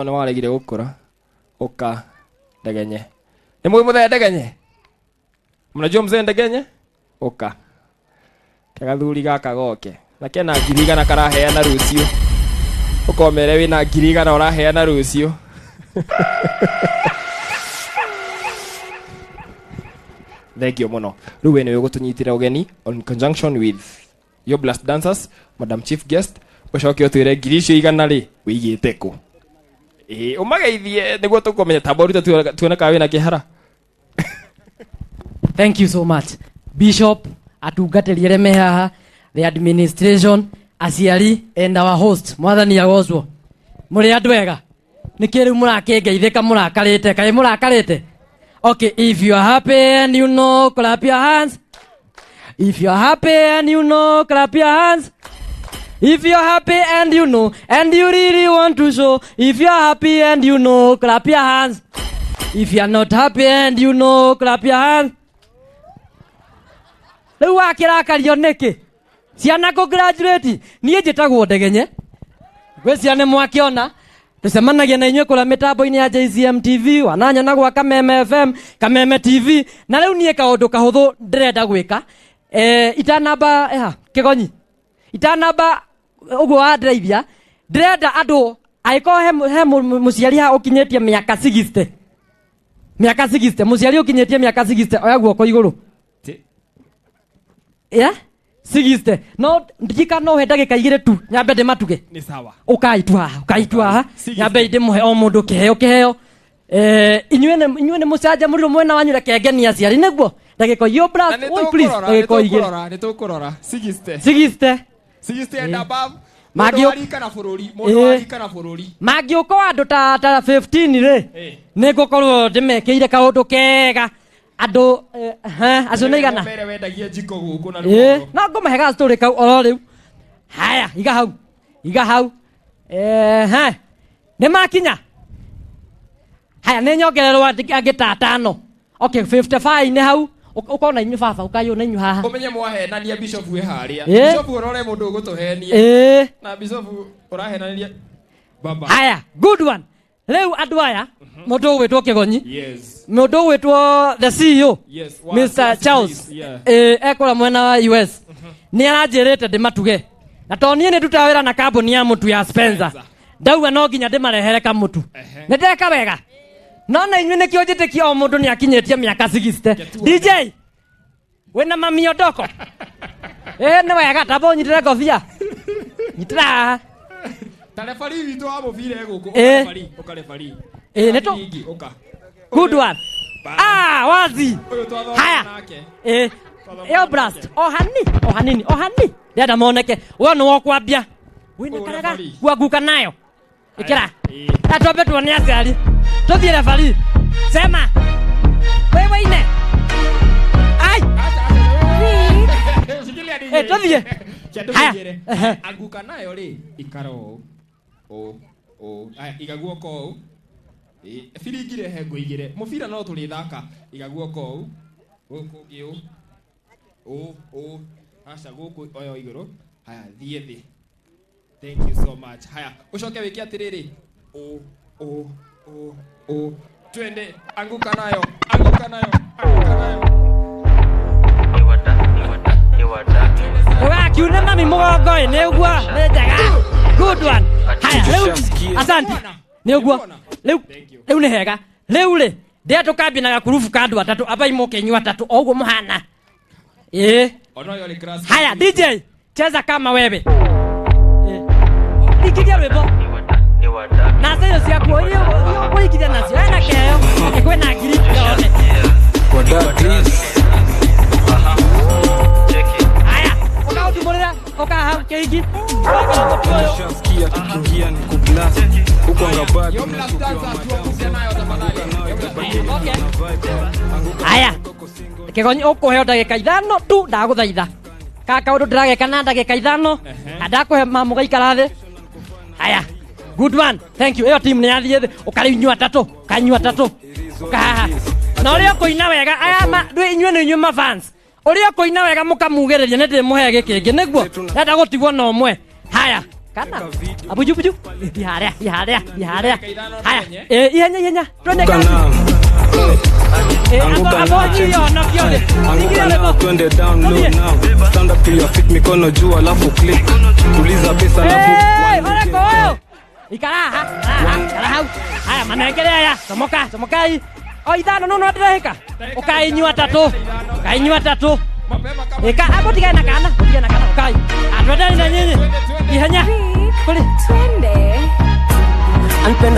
Ona waregire gukura uka Ndegenye. Ni mwe muthe Ndegenye. Mnajua mzee Ndegenye? Uka. Kagathuri gaka goke. Na kena ngiriga na karaheana rucio. Ukomere wina ngiriga na uraheana rucio. Thank you muno. Riu we niwe gutunyitira ugeni on conjunction with your blast dancers, Madam Chief Guest. Ucoke utwire ngiricio igana ri wigite ku. Umageithie niguo tukomenya taboruta tuona kawe na kihara. Thank you so much. Bishop, atugatĩrie me haha, the administration, aciari and our host, Mwathani agocwo. Mũrĩ andũ ega. Nĩkĩ rĩu mũrakĩngeithĩka mũrakarĩte, kaĩ mũrakarĩte? Okay, if you are happy and you know, clap your hands. If you are happy and you know, clap your hands. If you're happy and you know, and you really want to show, if you're happy and you know, clap your hands. If you're not happy and you know, clap your hands. Leu wakĩrakario nĩkĩ? Ciana congratulate. Niĩ njĩtagwo Ndegenye. Gwĩ ciana mwakĩona. Tucemanagia na inyuĩ kũrĩa mĩtambo-inĩ ya JCM TV, wananyona gwa Kameme FM, Kameme TV. Na rĩu niĩ kaũndũ kahũthũ ndĩrenda gwĩka. Itanamba Kĩgonyi. Itanamba ugo wa ndeithia. Ndĩrenda andũ aĩkorwo he mũciari ha ũkinyĩtie mĩaka 60. Mĩaka 60. Mũciari ũkinyĩtie mĩaka 60 oya guoko igũrũ. 60. No ndika no he ndagĩka igĩrĩ tu nyambe ndĩmatuge. Ni sawa. Ukaitua haha. Nyambe ndĩmũhe o mũndũ kĩheo. Inyuĩ nĩ mũcanjamũrirwo mwena wanyu reke ngeni aciari nĩguo. Ndagĩka yo bra. Please. Ndagĩka igĩrĩ. Nĩ tũkũrora. 60. 60. 60 and above. Magĩũka na bũrũri. Magĩũka andũ ta 15 rĩ. Nĩngũkorwo ndĩmekĩire kaũndũ kega. Andũ acio nĩ igana. Mbere wendagia njiko gũkũ na rũgũrũ. No ngũmahe story kau oro rĩu. Haya, iga hau. Nĩ makinya. Haya, nĩ nyongererwo angĩ ta 5. Okay, 55 nĩ hau. Ukona inyu baba ukayona inyu haha. Umenye mwahenania bishop we haria. Bishop urore mundu ugutuhenia. Na bishop urahenania baba. Haya, good one. Leo andu aya mundu witwo Kĩgonyi. Yes. Mundu witwo the CEO. Yes. Mr. Charles. Ekora mwena wa US. Ni aranjirite ndimatuge. Na to nie ni tutawira na kambuni ya mutu ya Spencer. Ndauga no nginya ndimarehere kamutu. Nĩ ndeka wega. No na inyuĩ nĩkĩo njĩtĩkia o mũndũ nĩ akinyĩtie mĩaka 60. DJ wĩna mami Odoko. Nĩ wega tamba ũnyitĩre ngobia. Nyitĩra. Tarefari witũ wa mũbira gũkũ ũkarefari. Nĩ tũ. Good one. Wazi. Haya. Yo blast. O hanini. Ndenda moneke. Wewe nĩ wokwambia. Wĩna karaga guaguka nayo. Ikira. Atobe tuone aciari. Tuthie referee. Sema. Wewe ine. Ai. Tuthie. Haya. Aguka nayo ri ikaro. Aya igaguo ko. Firingire he ngũigire. Mũbira no tũrĩ thaka. Igaguo ko. Gũkũ ngiũ. Aca gũkũ oyo igũrũ. Haya thiĩ thĩ. Thank you so much. Haya, ucoke wiki atiriri. Twende anguka nayo. Kiuna mami mugongo nĩguo nĩ njega. Good one. Haya, rĩu asante. Nĩguo. Rĩu nĩ hega. Rĩu rĩ ndĩa tũkambia na gakurubu ka andũ atatũ aba imoke nyua atatũ o ũguo mũhana. Haya DJ cheza kama wewe. Ikidia rwĩmbo. Na sasa ciaku iyo kuikidia nacio ana keo. Kwena ngiri yone. Haya, ukaudimorera ukahau keigi. Shaskia kikiingia ni kublast. Huko ngabaki haya. Kĩgonyi ũkũheo ndagĩka 5 tu ndagũthaitha. Kaka ũndũ ndĩrageka na ndagĩka 5 na ndakũhe mamu gaikara thĩ. Haya. Good one. Thank you. Eyo team nĩ yathiĩ thĩ. Ũkarinyua atatũ. Kanyua atatũ. Ukahaha. Na ũrĩa kũina wega aya inyuĩ nĩ inyuĩ ma fans. Ũrĩa kũina wega mũkamugĩrĩria nĩ ndĩmũhe gĩkĩngĩ nĩguo. Ndenda gũtigwo na ũmwe. Haya. kana abuju buju ihare haya ihenya twende kazi twende down low now stand up to your feet mikono juu alafu click tuliza pesa alafu ikara haya manengelea haya somoka hii ithano no ndireka ukainyua tatu eka hapo tigana kana ukai atwendani na nyinyi ihenya kuli twende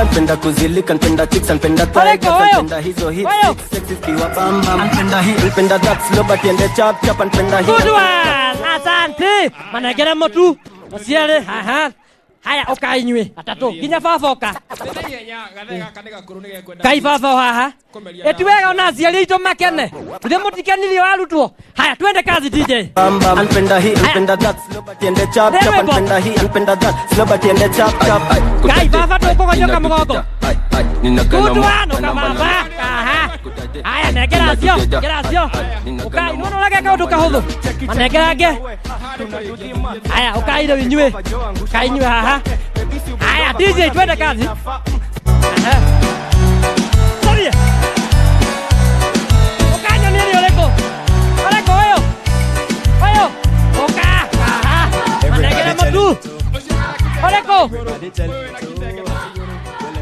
anpenda kuzilika anpenda chicks anpenda tight anpenda hizo hit sexy kiwa bamba anpenda that slow but ende chap anpenda hiyo good one asante manegera motu osiele haya ukainywe atatu kinya fafoka kai fafo haha etiwega unazialia ito makene tuje mutikanili warutwo haya twende kazi DJ anpenda hii anpenda that slow but ende chap anpenda hii anpenda that slow but ende chap kai fafa tukogonyoka mugongo good one ukababa haya negera sio ukai nono lage ka utukahudhu manegerage haya ukaire winywe kainywe haha haya DJ twende kazi sorry ukanya nini oleko oka haha manegera matu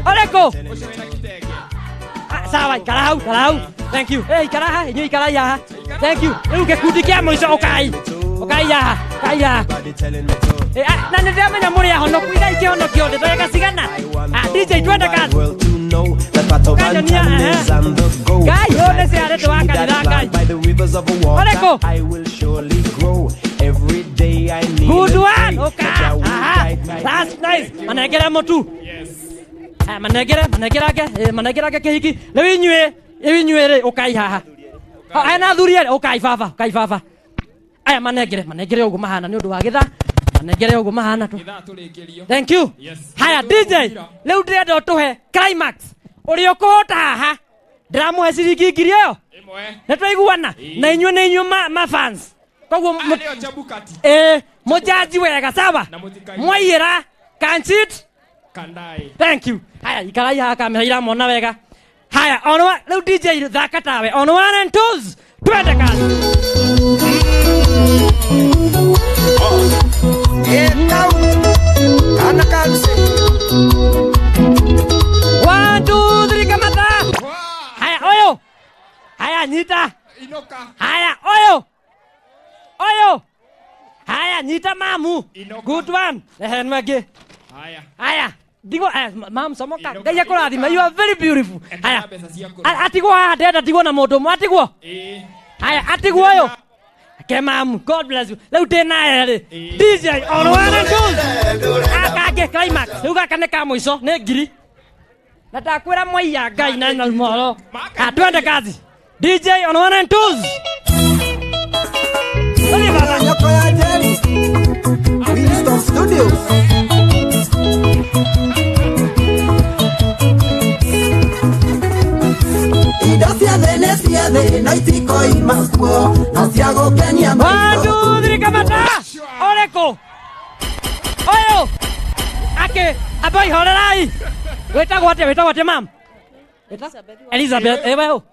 oleko sawa karahau thank you hey karaha inyo ikaraya thank you uke kudikia moiso ukai ya na ndio muri ya hono kuida ike hono kionde toyeka sigana DJ twende kazi guy yone se are to aka guy oleko I will surely grow every day I need good one okay that's nice manegera motu yes manegera ke hiki lewinywe re ukai haha ana thurie ukai fafa aya manegere ugo mahana ni undu wa githa manegere ugo mahana tu thank you haya DJ leo ndenda utuhe climax uri ukuhota haha ndiramuhe ciringi ngiri iyo na twaiguana na inyuĩ ma fans koguo mujaji wega sawa mwaiyira kanchit kandai thank you haya ikarai haha kamera mona wega haya onwa leo DJ thaka tawe on 1 and 2 twende kazi ana kanse 1 2 3 kamata haya oyo haya nyita inoka haya oyo haya nyita mamu good one mage haya digo mam somoka gaya kurathima you are very beautiful haya atigwa ndenda digo na mundu mwatigwo haya atigwo oyo ke mam god bless you leo tena DJ on 1 and 2 akage climax uga kane ka muico ne ngiri na takwira mwaiya ngai na moro atwende kazi DJ on 1 and 2 Oli baba nyoko ya Jerry Winston Studios Idacia Venecia de Naitiko Imaskuo Nasiago Kenya Wadu Drikamata Oleko Oyo Ake Abai holerai Weta wate mam Elizabeth Ewa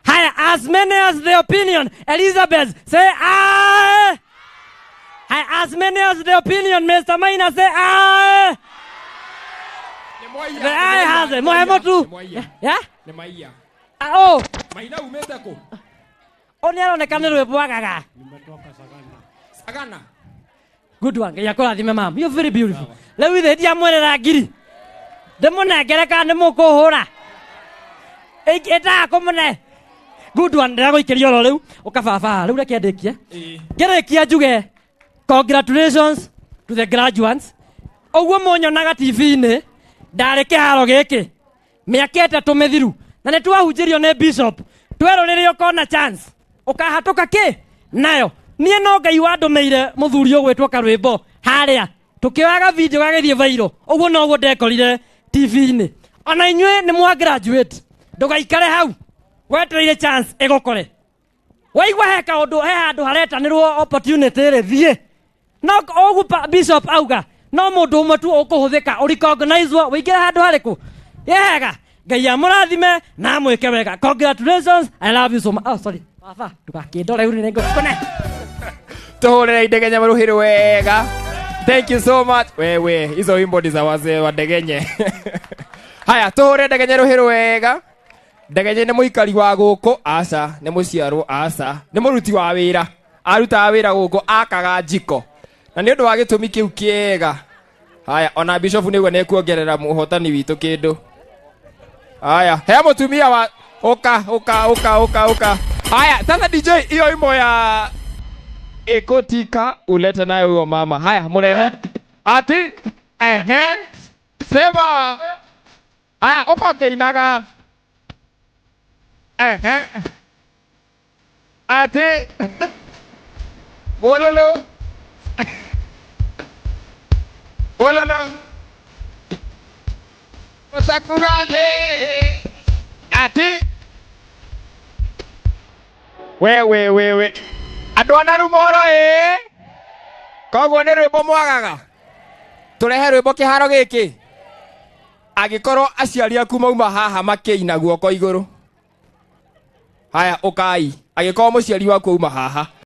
Haya as many as the opinion Elizabeth say aye Haya as many as the opinion Mr. Maina say aye The aye has it Mohemotu Yeah Nemaia Oh Maina umete ko Oni aronekana rwimbo wagaga Sagana Good one ya kurathime mam you're very beautiful Leo ithe dia mwerera ngiri Ndemunengereka nimukuhura Eta komune Good one ndago ikerio ro riu ukababa riu reke ndekie ngerekia njuge congratulations to the graduates Ogwo monyonaga TV-ini ndari kiharo giki miaka 3 mithiru na ni twahunjirio ni bishop tweroririo kona chance ukahatuka ki nayo nie no ngai wandumeire muthuri ogwetwo karwimbo haria tukioyaga video gagithie viral ogwo no gwo ndekorire TV-ini ona inywe ni mwa graduate ndugaikare hau wetereire chance igukore waigwa heka undu he handu haretanirwo opportunity ri thie no ogwo bishop auga no mundu umwe tu ukuhuthika urecognizewa wingire handu hariku yega ngai amurathime na mwike wega congratulations I love you so much. Oh sorry baba ndugakindore uri nengo kone tuhurire Ndegenye Ruhiru wega. Thank you so much. Wewe hizo wimbo ni za wazee wa Ndegenye. Haya tuhurire Ndegenye Ruhiru wega. Ndegenye nĩ mũikari wa gũkũ aca nĩ mũciarwo aca nĩ mũruti wa wĩra arutaga wĩra gũkũ akaga njiko na nĩ ũndũ wa gĩtũmi kĩu kĩega. Haya ona Bishop nĩguo nĩkuongerera mũhotani witũ kĩndũ. Haya he mũtumia wa oka. Haya sasa DJ hiyo imo ya ekotika ulete nayo huyo mama. Haya murehe ati sema haya opoke inaga ati bololo Sakurane ati wewe andwana rumoro koguo nĩ rwĩmbo mwagaga tũrehe rwĩmbo kĩharo gĩkĩ agĩkorwo aciari aku mauma haha makĩina guoko igũrũ. Haya ũkai agĩkorwo mũciari waku uma haha